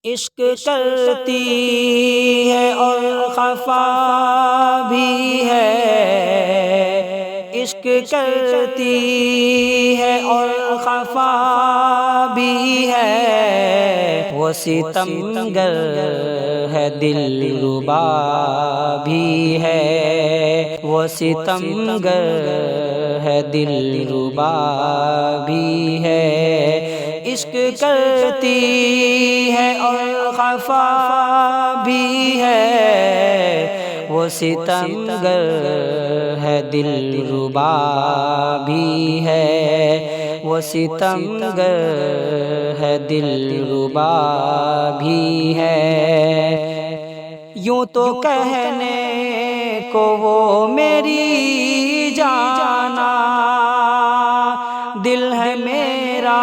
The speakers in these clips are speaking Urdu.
عشق کرتی ہے اور خفا بھی ہے، عشق کرتی ہے اور خفا بھی ہے، وہ ستمگر ہے دل ربا بھی ہے، وہ ستمگر ہے دل ربا بھی ہے، عشق کرتی ہے اور خفا بھی ہے، وہ ستمگر ہے دل ربا بھی ہے، وہ ستمگر ہے دل ربا بھی ہے۔ یوں تو کہنے کو وہ میری جانا، دل ہے میرا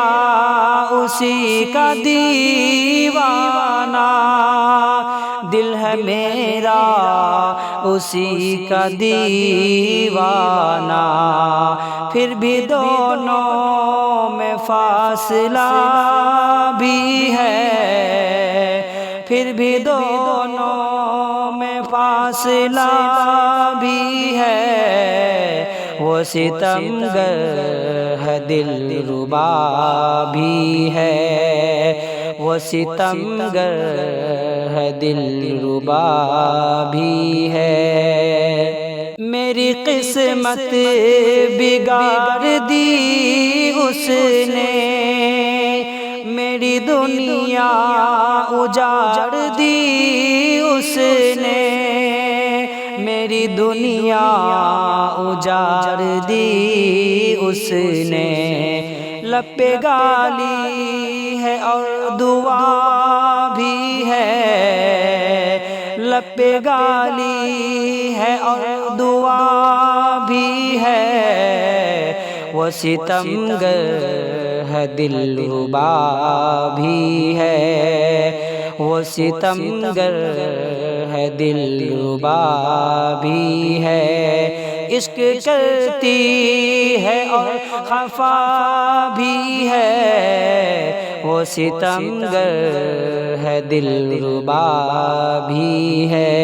اسی کا دیوانہ، دل ہے میرا اسی کا دیوانہ، پھر بھی دونوں میں فاصلہ بھی ہے، پھر بھی دونوں میں فاصلہ بھی ہے، وہ ستمگر ہے دل ربا بھی ہے، وہ ستمگر ہے دل ربا بھی ہے۔ میری قسمت بگاڑ دی اس نے، میری دنیا اجاڑ دی اس نے، میری دنیا اجاڑ دی اس نے، لب پہ گالی ہے اور دعا بھی ہے، لب پہ گالی ہے اور دعا بھی ہے، وہ ستمگر ہے دل ربا بھی ہے، وہ ستمگر ہے دل ربا بھی ہے، عشق کرتی ہے اور خفا بھی ہے، وہ ستمگر ہے دل ربا بھی ہے۔